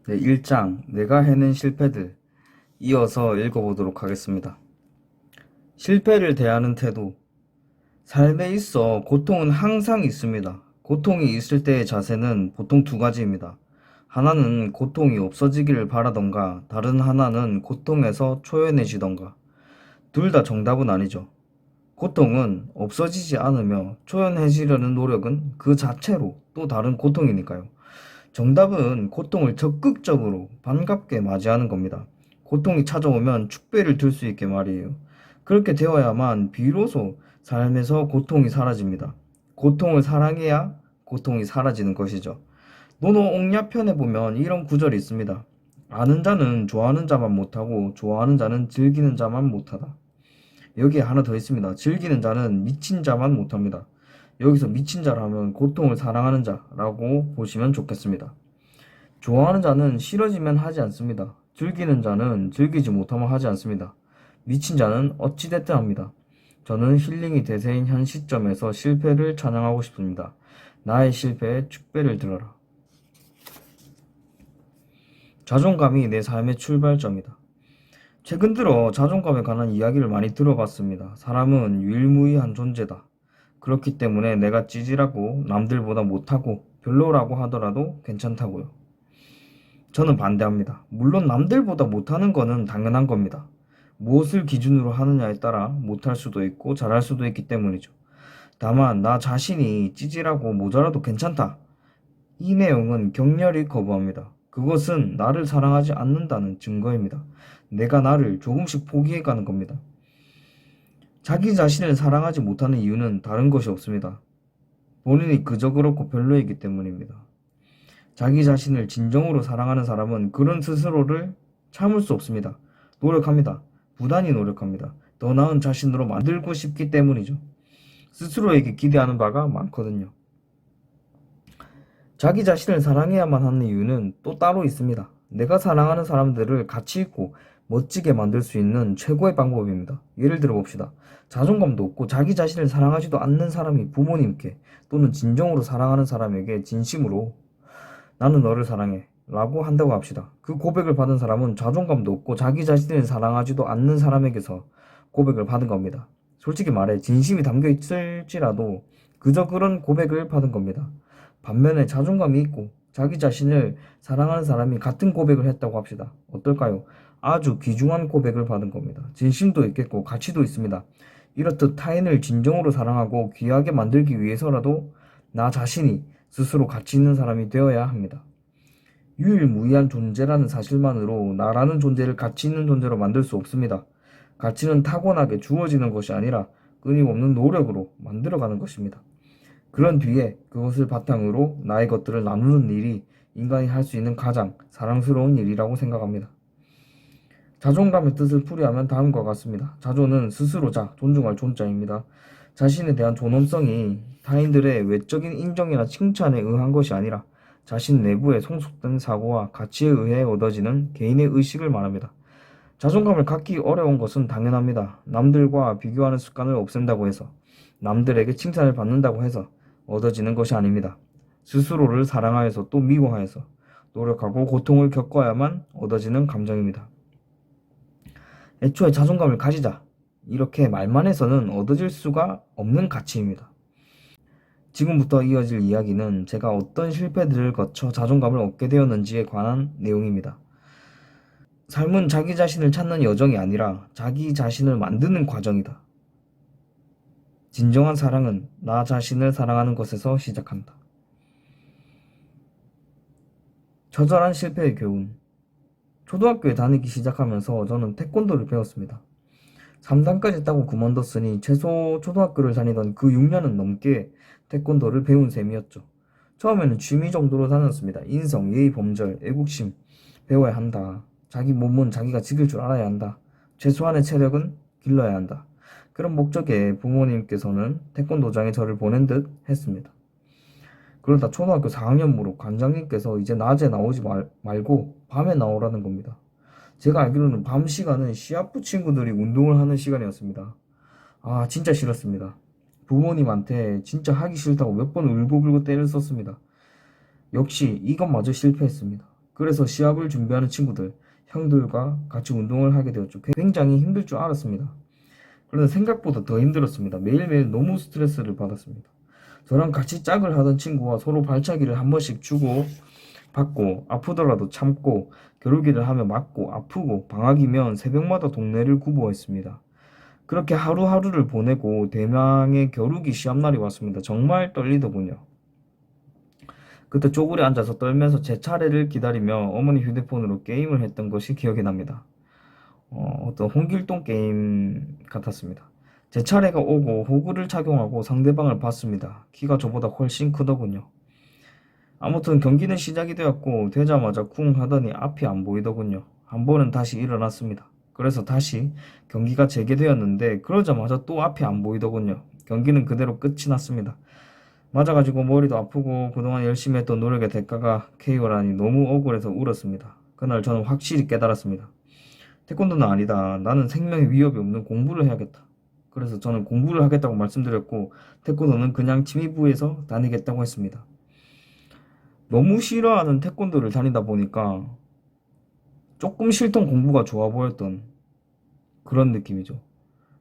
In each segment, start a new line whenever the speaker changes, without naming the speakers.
네, 1장 내가 해낸 실패들 이어서 읽어보도록 하겠습니다. 실패를 대하는 태도. 삶에 있어 고통은 항상 있습니다. 고통이 있을 때의 자세는 보통 두 가지입니다. 하나는 고통이 없어지기를 바라던가 다른 하나는 고통에서 초연해지던가. 둘 다 정답은 아니죠. 고통은 없어지지 않으며 초연해지려는 노력은 그 자체로 또 다른 고통이니까요. 정답은 고통을 적극적으로 반갑게 맞이하는 겁니다. 고통이 찾아오면 축배를 들 수 있게 말이에요. 그렇게 되어야만 비로소 삶에서 고통이 사라집니다. 고통을 사랑해야 고통이 사라지는 것이죠. 논어옹야편에 보면 이런 구절이 있습니다. 아는 자는 좋아하는 자만 못하고 좋아하는 자는 즐기는 자만 못하다. 여기에 하나 더 있습니다. 즐기는 자는 미친 자만 못합니다. 여기서 미친 자라면 고통을 사랑하는 자라고 보시면 좋겠습니다. 좋아하는 자는 싫어지면 하지 않습니다. 즐기는 자는 즐기지 못하면 하지 않습니다. 미친 자는 어찌됐든 합니다. 저는 힐링이 대세인 현 시점에서 실패를 찬양하고 싶습니다. 나의 실패에 축배를 들어라. 자존감이 내 삶의 출발점이다. 최근 들어 자존감에 관한 이야기를 많이 들어봤습니다. 사람은 유일무이한 존재다. 그렇기 때문에 내가 찌질하고 남들보다 못하고 별로라고 하더라도 괜찮다고요. 저는 반대합니다. 물론 남들보다 못하는 거는 당연한 겁니다. 무엇을 기준으로 하느냐에 따라 못할 수도 있고 잘할 수도 있기 때문이죠. 다만 나 자신이 찌질하고 모자라도 괜찮다. 이 내용은 격렬히 거부합니다. 그것은 나를 사랑하지 않는다는 증거입니다. 내가 나를 조금씩 포기해가는 겁니다. 자기 자신을 사랑하지 못하는 이유는 다른 것이 없습니다. 본인이 그저 그렇고 별로이기 때문입니다. 자기 자신을 진정으로 사랑하는 사람은 그런 스스로를 참을 수 없습니다. 노력합니다. 부단히 노력합니다. 더 나은 자신으로 만들고 싶기 때문이죠. 스스로에게 기대하는 바가 많거든요. 자기 자신을 사랑해야만 하는 이유는 또 따로 있습니다. 내가 사랑하는 사람들을 가치 있고 멋지게 만들 수 있는 최고의 방법입니다. 예를 들어 봅시다. 자존감도 없고 자기 자신을 사랑하지도 않는 사람이 부모님께 또는 진정으로 사랑하는 사람에게 진심으로 나는 너를 사랑해 라고 한다고 합시다. 그 고백을 받은 사람은 자존감도 없고 자기 자신을 사랑하지도 않는 사람에게서 고백을 받은 겁니다. 솔직히 말해 진심이 담겨 있을지라도 그저 그런 고백을 받은 겁니다. 반면에 자존감이 있고 자기 자신을 사랑하는 사람이 같은 고백을 했다고 합시다. 어떨까요? 아주 귀중한 고백을 받은 겁니다. 진심도 있겠고 가치도 있습니다. 이렇듯 타인을 진정으로 사랑하고 귀하게 만들기 위해서라도 나 자신이 스스로 가치 있는 사람이 되어야 합니다. 유일무이한 존재라는 사실만으로 나라는 존재를 가치 있는 존재로 만들 수 없습니다. 가치는 타고나게 주어지는 것이 아니라 끊임없는 노력으로 만들어가는 것입니다. 그런 뒤에 그것을 바탕으로 나의 것들을 나누는 일이 인간이 할 수 있는 가장 사랑스러운 일이라고 생각합니다. 자존감의 뜻을 풀이하면 다음과 같습니다. 자존은 스스로자, 존중할 존자입니다. 자신에 대한 존엄성이 타인들의 외적인 인정이나 칭찬에 의한 것이 아니라 자신 내부에 성숙된 사고와 가치에 의해 얻어지는 개인의 의식을 말합니다. 자존감을 갖기 어려운 것은 당연합니다. 남들과 비교하는 습관을 없앤다고 해서, 남들에게 칭찬을 받는다고 해서 얻어지는 것이 아닙니다. 스스로를 사랑하여서 또 미워하여서 노력하고 고통을 겪어야만 얻어지는 감정입니다. 애초에 자존감을 가지자. 이렇게 말만 해서는 얻어질 수가 없는 가치입니다. 지금부터 이어질 이야기는 제가 어떤 실패들을 거쳐 자존감을 얻게 되었는지에 관한 내용입니다. 삶은 자기 자신을 찾는 여정이 아니라 자기 자신을 만드는 과정이다. 진정한 사랑은 나 자신을 사랑하는 것에서 시작한다. 처절한 실패의 교훈. 초등학교에 다니기 시작하면서 저는 태권도를 배웠습니다. 3단까지 따고 그만뒀으니 최소 초등학교를 다니던 그 6년은 넘게 태권도를 배운 셈이었죠. 처음에는 취미 정도로 다녔습니다. 인성, 예의, 범절, 애국심 배워야 한다. 자기 몸은 자기가 지킬 줄 알아야 한다. 최소한의 체력은 길러야 한다. 그런 목적에 부모님께서는 태권도장에 저를 보낸 듯 했습니다. 그러다 초등학교 4학년 무렵 관장님께서 이제 낮에 나오지 말고 밤에 나오라는 겁니다. 제가 알기로는 밤 시간은 시합부 친구들이 운동을 하는 시간이었습니다. 아, 진짜 싫었습니다. 부모님한테 진짜 하기 싫다고 몇 번 울고불고 때를 썼습니다. 역시 이것마저 실패했습니다. 그래서 시합을 준비하는 친구들, 형들과 같이 운동을 하게 되었죠. 굉장히 힘들 줄 알았습니다. 그런데 생각보다 더 힘들었습니다. 매일매일 너무 스트레스를 받았습니다. 저랑 같이 짝을 하던 친구와 서로 발차기를 한 번씩 주고 받고 아프더라도 참고 겨루기를 하며 맞고 아프고 방학이면 새벽마다 동네를 구보했습니다. 그렇게 하루하루를 보내고 대망의 겨루기 시합날이 왔습니다. 정말 떨리더군요. 그때 쪼그려 앉아서 떨면서 제 차례를 기다리며 어머니 휴대폰으로 게임을 했던 것이 기억이 납니다. 어떤 홍길동 게임 같았습니다. 제 차례가 오고 호구를 착용하고 상대방을 봤습니다. 키가 저보다 훨씬 크더군요. 아무튼 경기는 시작이 되었고 되자마자 쿵 하더니 앞이 안 보이더군요. 한 번은 다시 일어났습니다. 그래서 다시 경기가 재개되었는데 그러자마자 또 앞이 안 보이더군요. 경기는 그대로 끝이 났습니다. 맞아가지고 머리도 아프고 그동안 열심히 했던 노력의 대가가 KO라니 너무 억울해서 울었습니다. 그날 저는 확실히 깨달았습니다. 태권도는 아니다. 나는 생명의 위협이 없는 공부를 해야겠다. 그래서 저는 공부를 하겠다고 말씀드렸고 태권도는 그냥 취미부에서 다니겠다고 했습니다. 너무 싫어하는 태권도를 다니다 보니까 조금 싫던 공부가 좋아 보였던 그런 느낌이죠.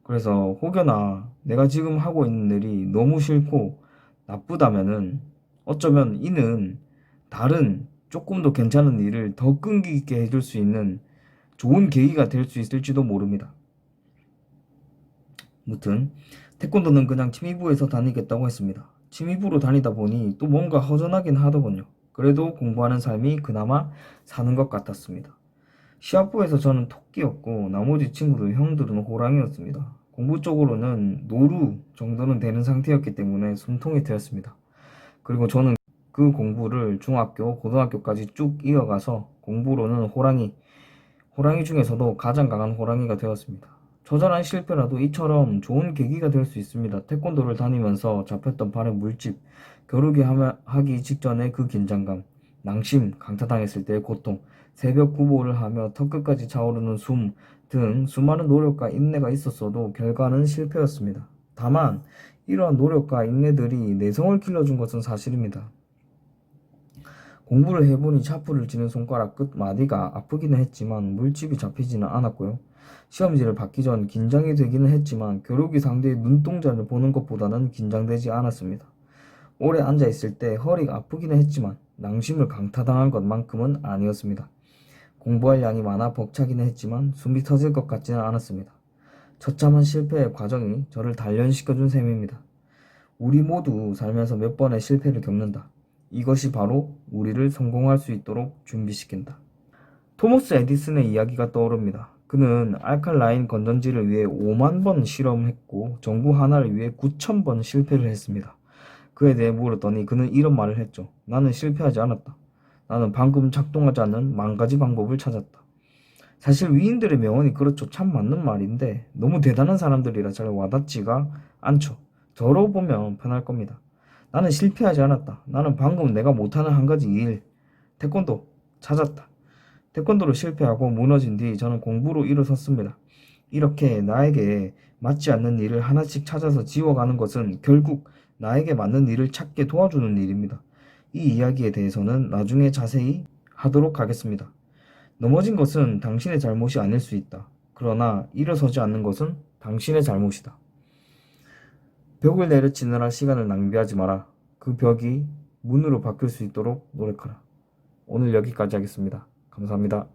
그래서 혹여나 내가 지금 하고 있는 일이 너무 싫고 나쁘다면은 어쩌면 이는 다른 조금 더 괜찮은 일을 더 끈기 있게 해줄 수 있는 좋은 계기가 될 수 있을지도 모릅니다. 무튼 태권도는 그냥 취미부에서 다니겠다고 했습니다. 취미부로 다니다 보니 또 뭔가 허전하긴 하더군요. 그래도 공부하는 삶이 그나마 사는 것 같았습니다. 시합부에서 저는 토끼였고 나머지 친구들 형들은 호랑이였습니다. 공부 쪽으로는 노루 정도는 되는 상태였기 때문에 숨통이 트였습니다. 그리고 저는 그 공부를 중학교, 고등학교까지 쭉 이어가서 공부로는 호랑이 중에서도 가장 강한 호랑이가 되었습니다. 처절한 실패라도 이처럼 좋은 계기가 될 수 있습니다. 태권도를 다니면서 잡혔던 발의 물집, 겨루기 하기 직전의 그 긴장감, 낭심, 강타당했을 때의 고통, 새벽 구보를 하며 턱끝까지 차오르는 숨 등 수많은 노력과 인내가 있었어도 결과는 실패였습니다. 다만 이러한 노력과 인내들이 내성을 길러준 것은 사실입니다. 공부를 해보니 차프를 쥐는 손가락 끝 마디가 아프기는 했지만 물집이 잡히지는 않았고요. 시험지를 받기 전 긴장이 되기는 했지만 겨루기 상대의 눈동자를 보는 것보다는 긴장되지 않았습니다. 오래 앉아있을 때 허리가 아프기는 했지만 낭심을 강타당한 것만큼은 아니었습니다. 공부할 양이 많아 벅차기는 했지만 숨이 터질 것 같지는 않았습니다. 처참한 실패의 과정이 저를 단련시켜준 셈입니다. 우리 모두 살면서 몇 번의 실패를 겪는다. 이것이 바로 우리를 성공할 수 있도록 준비시킨다. 토머스 에디슨의 이야기가 떠오릅니다. 그는 알칼라인 건전지를 위해 5만 번 실험했고 전구 하나를 위해 9천 번 실패를 했습니다. 그에 대해 물었더니 그는 이런 말을 했죠. 나는 실패하지 않았다. 나는 방금 작동하지 않는 10,000가지 방법을 찾았다. 사실 위인들의 명언이 그렇죠. 참 맞는 말인데 너무 대단한 사람들이라 잘 와닿지가 않죠. 저로 보면 편할 겁니다. 나는 실패하지 않았다. 나는 방금 내가 못하는 한 가지 일, 태권도 찾았다. 태권도로 실패하고 무너진 뒤 저는 공부로 일어섰습니다. 이렇게 나에게 맞지 않는 일을 하나씩 찾아서 지워가는 것은 결국 나에게 맞는 일을 찾게 도와주는 일입니다. 이 이야기에 대해서는 나중에 자세히 하도록 하겠습니다. 넘어진 것은 당신의 잘못이 아닐 수 있다. 그러나 일어서지 않는 것은 당신의 잘못이다. 벽을 내려치느라 시간을 낭비하지 마라. 그 벽이 문으로 바뀔 수 있도록 노력하라. 오늘 여기까지 하겠습니다. 감사합니다.